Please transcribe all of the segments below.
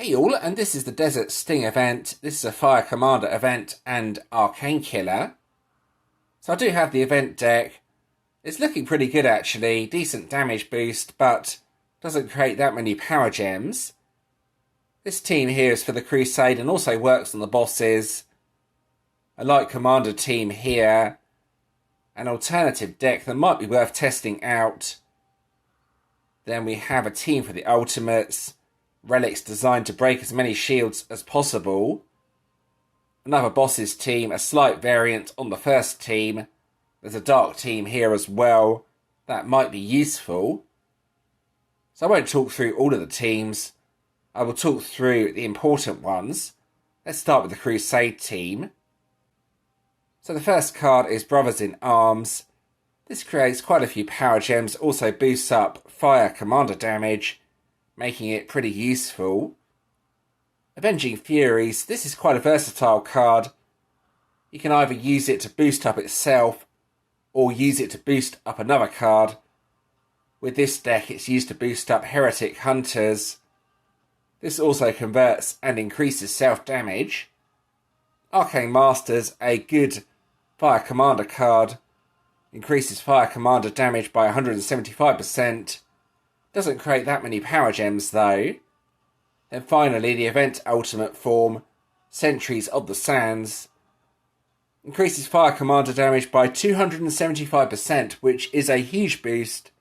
Hey all, and this is the Desert Sting event. This is a Fire Commander event and Arcane Killer. So I do have the event deck. It's looking pretty good actually, decent damage boost, but doesn't create that many power gems. This team here is for the Crusade and also works on the bosses. A Light Commander team here. An alternative deck that might be worth testing out. Then we have a team for the Ultimates. Relics designed to break as many shields as possible. Another bosses team, a slight variant on the first team. There's a dark team here as well. That might be useful. So I won't talk through all of the teams. I will talk through the important ones. Let's start with the Crusade team. So the first card is Brothers in Arms. This creates quite a few power gems, also boosts up Fire Commander damage, making it pretty useful. Avenging Furies, this is quite a versatile card. You can either use it to boost up itself, or use it to boost up another card. With this deck, it's used to boost up Heretic Hunters. This also converts and increases self-damage. Arcane Masters, a good Fire Commander card. Increases Fire Commander damage by 175%. Doesn't create that many power gems though. Then finally, the event ultimate form, Sentries of the Sands. Increases Fire Commander damage by 275%, which is a huge boost.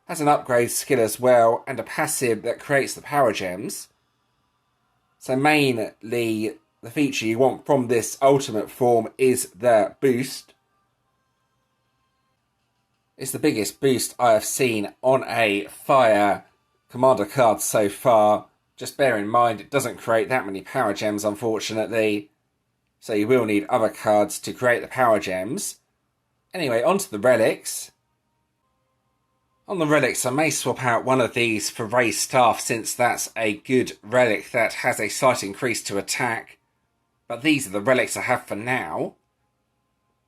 Has an upgrade skill as well, and a passive that creates the power gems. So mainly, the feature you want from this ultimate form is the boost. It's the biggest boost I have seen on a Fire Commander card so far. Just bear in mind it doesn't create that many power gems, unfortunately. So you will need other cards to create the power gems. Anyway, onto the relics. On the relics, I may swap out one of these for Raised Staff, since that's a good relic that has a slight increase to attack. But these are the relics I have for now.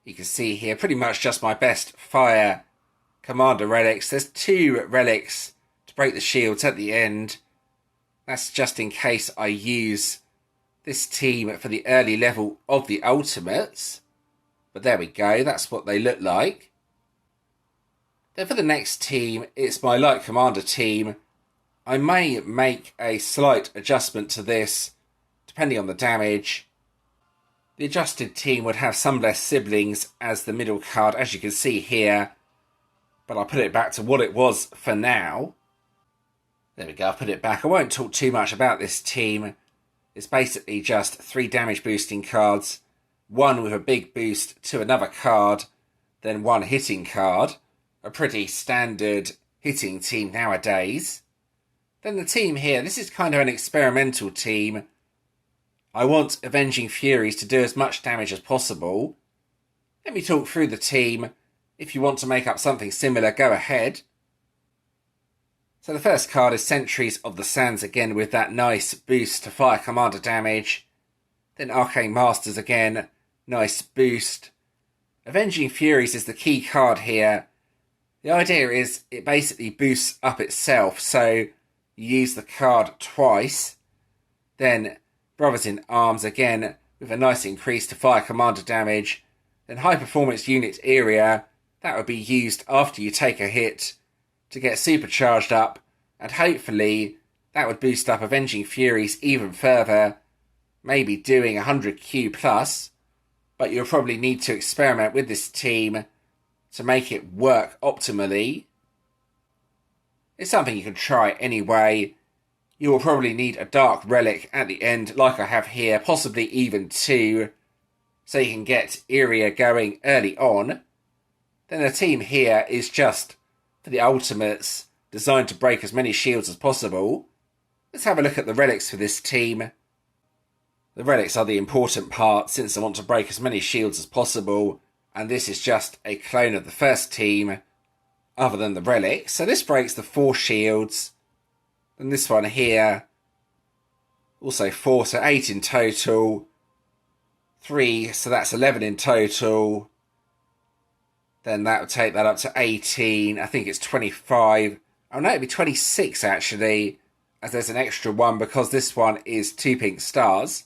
You can see here pretty much just my best Fire Commander relics. There's 2 relics to break the shields at the end. That's just in case I use this team for the early level of the Ultimates. But there we go, that's what they look like. Then for the next team, it's my Light Commander team. I may make a slight adjustment to this, depending on the damage. The adjusted team would have some less siblings as the middle card, as you can see here. But I'll put it back to what it was for now. There we go, I'll put it back. I won't talk too much about this team. It's basically just 3 damage boosting cards. 1 with a big boost to another card. Then 1 hitting card. A pretty standard hitting team nowadays. Then the team here, this is kind of an experimental team. I want Avenging Furies to do as much damage as possible. Let me talk through the team. If you want to make up something similar, go ahead. So the first card is Sentries of the Sands, again with that nice boost to Fire Commander damage. Then Arcane Masters again, nice boost. Avenging Furies is the key card here. The idea is it basically boosts up itself, so you use the card twice. Then Brothers in Arms again with a nice increase to Fire Commander damage. Then High Performance Unit Area, that would be used after you take a hit to get supercharged up, and hopefully that would boost up Avenging Furies even further, maybe doing 100Q plus, but you'll probably need to experiment with this team to make it work optimally. It's something you can try anyway. You will probably need a Dark Relic at the end, like I have here, possibly even 2, so you can get Area going early on. Then the team here is just for the Ultimates, designed to break as many shields as possible. Let's have a look at the relics for this team. The relics are the important part, since I want to break as many shields as possible, and this is just a clone of the first team, other than the relics. So this breaks the 4 shields. Then this one here, also 4, so 8 in total. 3, so that's 11 in total. Then that would take that up to 18. I think it's 25. Oh no, it'd be 26 actually. as there's an extra one because this one is 2 pink stars.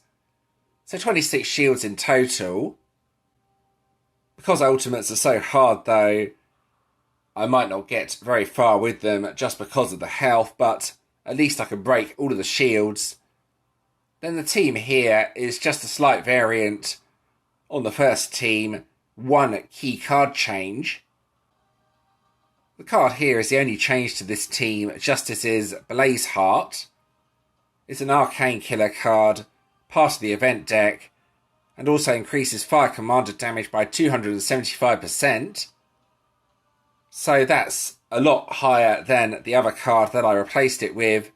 So 26 shields in total. Because ultimates are so hard though, I might not get very far with them just because of the health, but at least I can break all of the shields. Then the team here is just a slight variant on the first team, one key card change. The card here is the only change to this team, Justice's Blazeheart. It's an arcane killer card, part of the event deck, and also increases fire commander damage by 275%. So that's a lot higher than the other card that I replaced it with.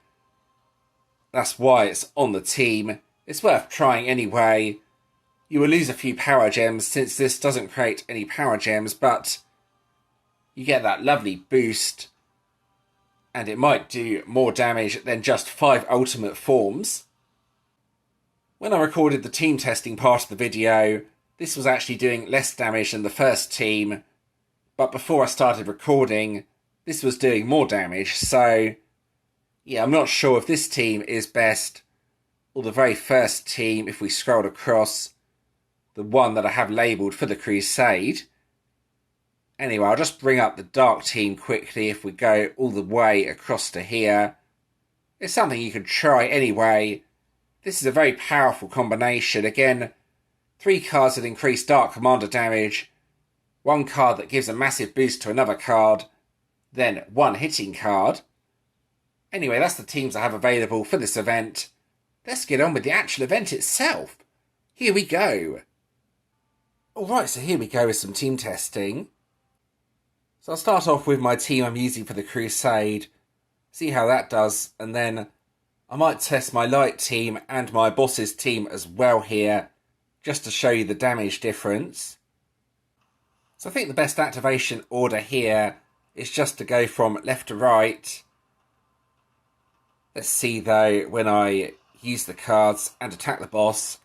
That's why it's on the team. It's worth trying anyway. You will lose a few power gems since this doesn't create any power gems, but you get that lovely boost, and it might do more damage than just 5 ultimate forms. When I recorded the team testing part of the video, this was actually doing less damage than the first team, but before I started recording, this was doing more damage, so yeah, I'm not sure if this team is best, or the very first team if we scrolled across, the one that I have labelled for the Crusade. Anyway, I'll just bring up the Dark team quickly if we go all the way across to here. It's something you can try anyway. This is a very powerful combination. Again, 3 cards that increase Dark Commander damage, 1 card that gives a massive boost to another card, then 1 hitting card. Anyway, that's the teams I have available for this event. Let's get on with the actual event itself. Here we go. Alright, so here we go with some team testing. So I'll start off with my team I'm using for the Crusade, see how that does, and then I might test my light team and my boss's team as well here, just to show you the damage difference. So I think the best activation order here is just to go from left to right. Let's see though, when I use the cards and attack the boss,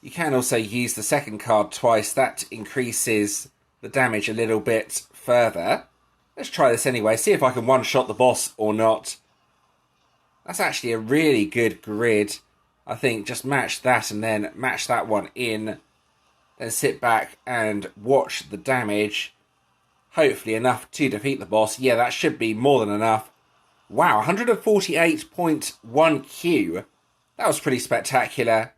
you can also use the second card twice. That increases the damage a little bit further. Let's try this anyway, see if I can one-shot the boss or not. That's actually a really good grid. I think just match that and then match that one in. Then sit back and watch the damage. Hopefully enough to defeat the boss. Yeah, that should be more than enough. Wow, 148.1 Q. That was pretty spectacular.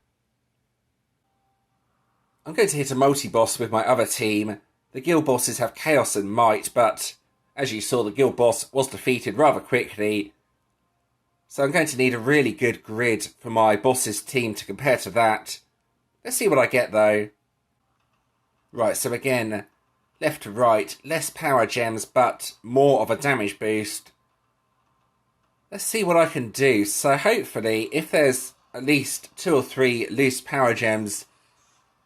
I'm going to hit a multi-boss with my other team. The guild bosses have Chaos and Might, but as you saw, the guild boss was defeated rather quickly. So I'm going to need a really good grid for my boss's team to compare to that. Let's see what I get though. Right, so again, left to right, less power gems, but more of a damage boost. Let's see what I can do. So hopefully, if there's at least 2 or 3 loose power gems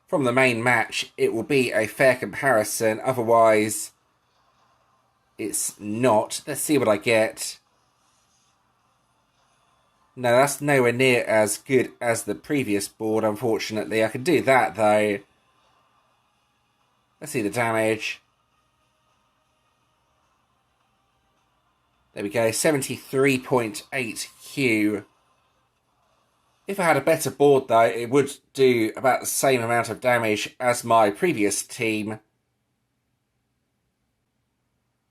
from the main match, it will be a fair comparison. Otherwise, it's not. Let's see what I get. No, that's nowhere near as good as the previous board, unfortunately. I can do that, though. Let's see the damage. There we go, 73.8 Q. If I had a better board, though, it would do about the same amount of damage as my previous team.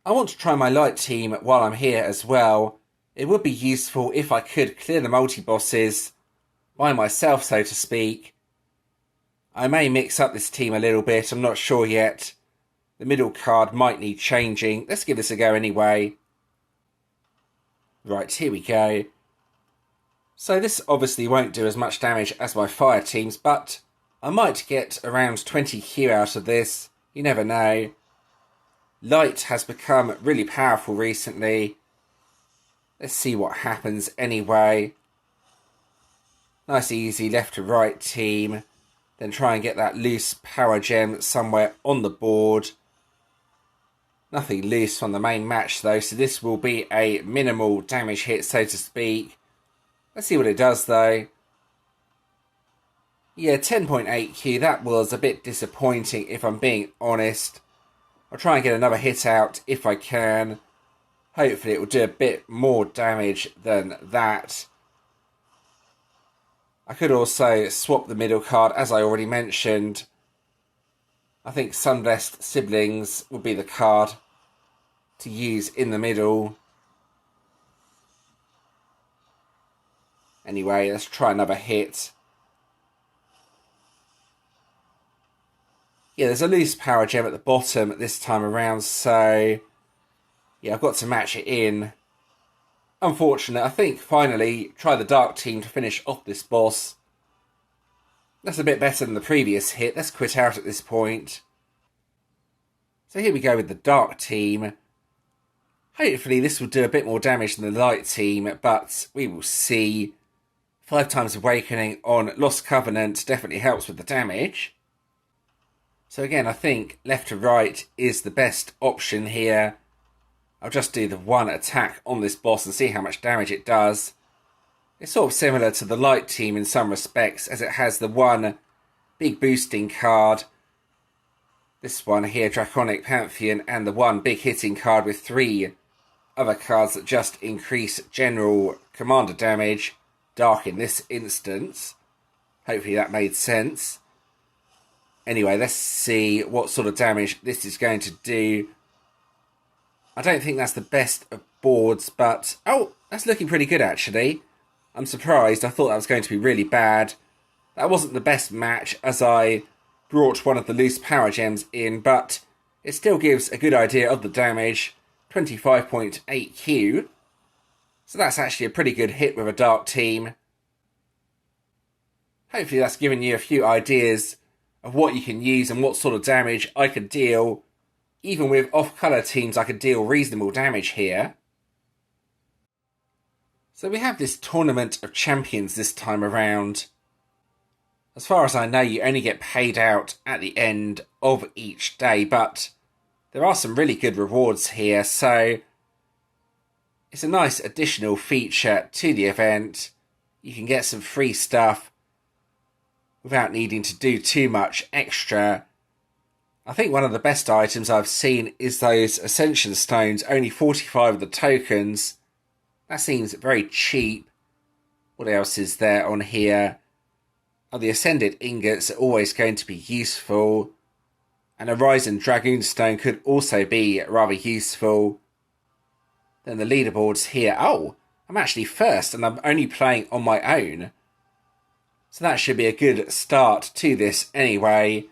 I want to try my light team while I'm here as well. It would be useful if I could clear the multi-bosses by myself, so to speak. I may mix up this team a little bit, I'm not sure yet. The middle card might need changing. Let's give this a go anyway. Right, here we go. So this obviously won't do as much damage as my fire teams, but I might get around 20 Q out of this. You never know. Light has become really powerful recently. Let's see what happens anyway. Nice easy left to right team. Then try and get that loose power gem somewhere on the board. Nothing loose from the main match though, so this will be a minimal damage hit, so to speak. Let's see what it does though. Yeah, 10.8 Q, that was a bit disappointing if I'm being honest. I'll try and get another hit out if I can. Hopefully it will do a bit more damage than that. I could also swap the middle card, as I already mentioned. I think Sunblessed Siblings would be the card to use in the middle. Anyway, let's try another hit. Yeah, there's a loose power gem at the bottom this time around, so yeah, I've got to match it in. Unfortunate. I think finally try the Dark Team to finish off this boss. That's a bit better than the previous hit. Let's quit out at this point. So here we go with the Dark Team. Hopefully this will do a bit more damage than the Light Team, but we will see. 5 times Awakening on Lost Covenant definitely helps with the damage. So again, I think left to right is the best option here. I'll just do the one attack on this boss and see how much damage it does. It's sort of similar to the Light Team in some respects, as it has the one big boosting card. This one here, Draconic Pantheon, and the one big hitting card with 3 other cards that just increase general commander damage. Dark in this instance. Hopefully that made sense. Anyway, let's see what sort of damage this is going to do. I don't think that's the best of boards, but... oh, that's looking pretty good, actually. I'm surprised. I thought that was going to be really bad. That wasn't the best match, as I brought one of the loose power gems in, but it still gives a good idea of the damage. 25.8 Q. So that's actually a pretty good hit with a Dark Team. Hopefully that's given you a few ideas of what you can use and what sort of damage I could deal. Even with off-colour teams, I could deal reasonable damage here. So we have this Tournament of Champions this time around. As far as I know, you only get paid out at the end of each day, but there are some really good rewards here, so it's a nice additional feature to the event. You can get some free stuff without needing to do too much extra. I think one of the best items I've seen is those Ascension Stones, only 45 of the tokens. That seems very cheap. What else is there on here? Oh, the Ascended Ingots are always going to be useful. And a Ryzen Dragoon Stone could also be rather useful. Then the leaderboards here. Oh, I'm actually first and I'm only playing on my own. So that should be a good start to this anyway.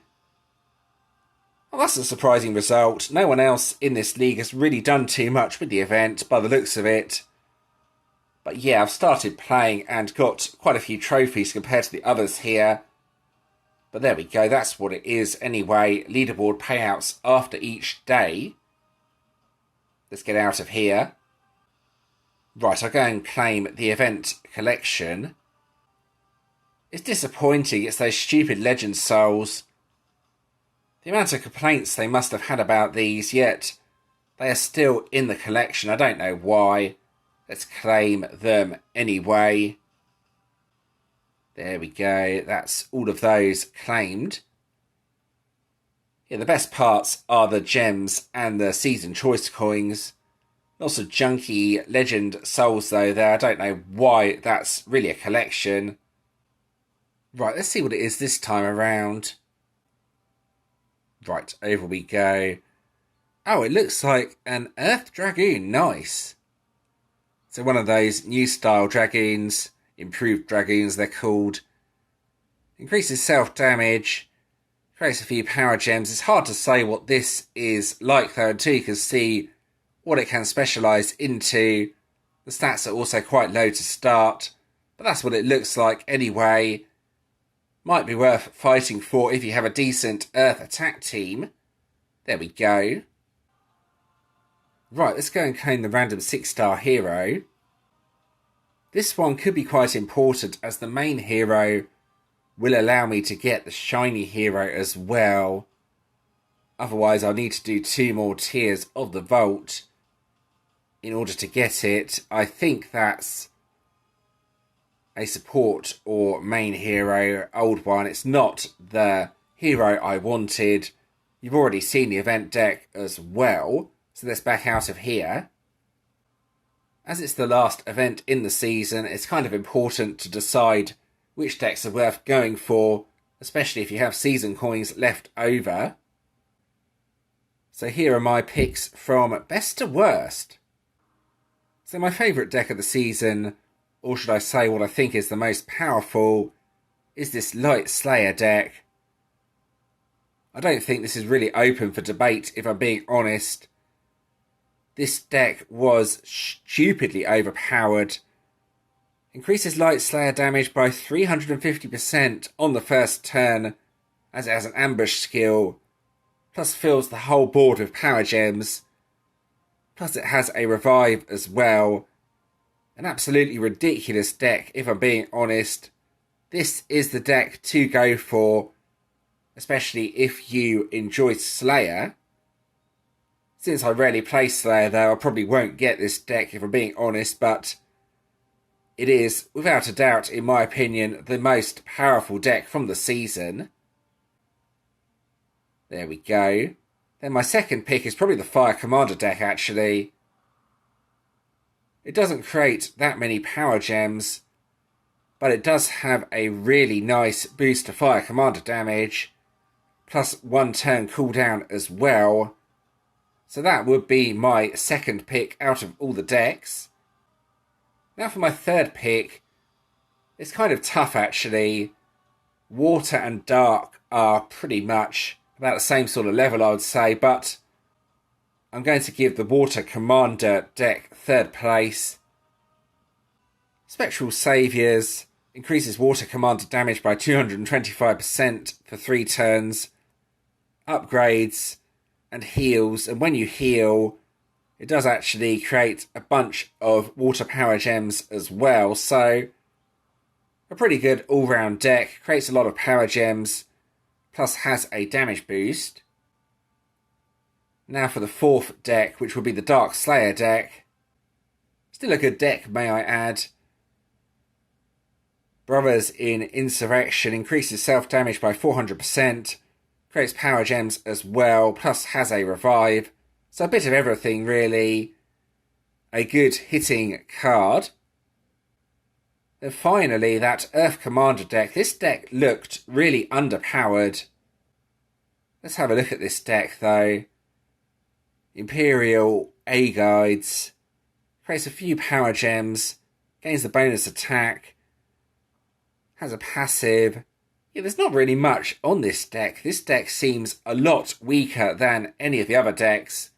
Well, that's a surprising result. No one else in this league has really done too much with the event by the looks of it. But yeah, I've started playing and got quite a few trophies compared to the others here. But there we go, that's what it is anyway. Leaderboard payouts after each day. Let's get out of here. Right, I'll go and claim the event collection. It's disappointing, it's those stupid Legend Souls. The amount of complaints they must have had about these, yet they are still in the collection. I don't know why. Let's claim them anyway. There we go, that's all of those claimed. Yeah, the best parts are the gems and the season choice coins. Lots of junky Legend Souls though there. I don't know why that's really a collection. Right, let's see what it is this time around. Right, over we go. Oh, it looks like an Earth Dragoon. Nice. So one of those new style Dragoons. Improved Dragoons, they're called. Increases self-damage. Creates a few power gems. It's hard to say what this is like though until you can see what it can specialise into. The stats are also quite low to start. But that's what it looks like anyway. Might be worth fighting for if you have a decent Earth attack team. There we go. Right, let's go and claim the random 6-star hero. This one could be quite important as the main hero will allow me to get the shiny hero as well. Otherwise I'll need to do 2 more tiers of the vault in order to get it. I think that's a support or main hero, old one. It's not the hero I wanted. You've already seen the event deck as well. So let's back out of here. As it's the last event in the season, it's kind of important to decide which decks are worth going for, especially if you have season coins left over. So here are my picks from best to worst. So my favourite deck of the season, or should I say what I think is the most powerful, is this Light Slayer deck. I don't think this is really open for debate, if I'm being honest. This deck was stupidly overpowered. Increases Light Slayer damage by 350% on the first turn, as it has an ambush skill, plus fills the whole board with power gems, plus it has a revive as well. An absolutely ridiculous deck, if I'm being honest. This is the deck to go for, especially if you enjoy Slayer. Since I rarely play Slayer though, I probably won't get this deck if I'm being honest, but it is, without a doubt, in my opinion, the most powerful deck from the season. There we go. Then my second pick is probably the Fire Commander deck, actually. It doesn't create that many power gems, but it does have a really nice boost to Fire Commander damage, plus 1 turn cooldown as well. So that would be my second pick out of all the decks. Now for my third pick, it's kind of tough actually. Water and Dark are pretty much about the same sort of level, I would say, but I'm going to give the Water Commander deck third place. Spectral Saviours increases Water Commander damage by 225% for 3 turns. Upgrades and heals, and when you heal, it does actually create a bunch of water power gems as well, so a pretty good all-round deck, creates a lot of power gems, plus has a damage boost. Now for the fourth deck, which would be the Dark Slayer deck. Still a good deck, may I add. Brothers in Insurrection increases self-damage by 400%, creates power gems as well, plus has a revive. So a bit of everything, really. A good hitting card. Then finally, that Earth Commander deck. This deck looked really underpowered. Let's have a look at this deck, though. Imperial A-Guides. Creates a few power gems. Gains the bonus attack. Has a passive. Yeah, there's not really much on this deck. This deck seems a lot weaker than any of the other decks.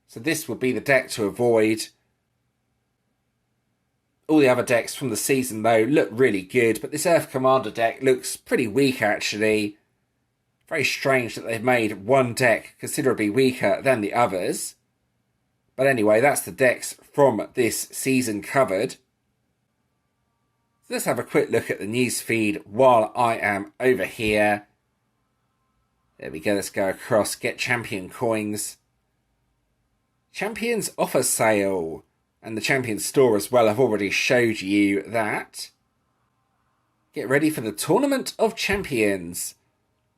So this would be the deck to avoid. All the other decks from the season, though, look really good. But this Earth Commander deck looks pretty weak, actually. Very strange that they've made one deck considerably weaker than the others. But anyway, that's the decks from this season covered. So let's have a quick look at the news feed while I am over here. There we go, let's go across, get champion coins. Champions offer sale. And the champion store as well, I've already showed you that. Get ready for the Tournament of Champions.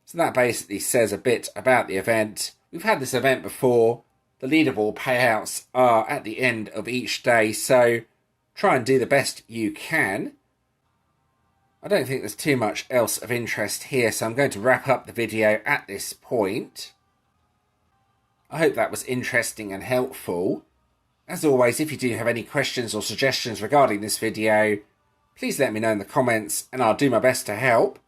So that basically says a bit about the event. We've had this event before. The leaderboard payouts are at the end of each day, so try and do the best you can. I don't think there's too much else of interest here, so I'm going to wrap up the video at this point. I hope that was interesting and helpful. As always, if you do have any questions or suggestions regarding this video, please let me know in the comments and I'll do my best to help.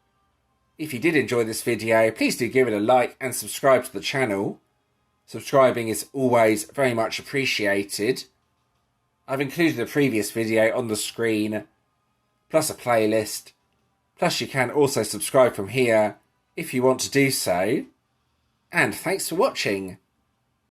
If you did enjoy this video, please do give it a like and subscribe to the channel. Subscribing is always very much appreciated. I've included a previous video on the screen, plus a playlist. Plus you can also subscribe from here if you want to do so. And thanks for watching.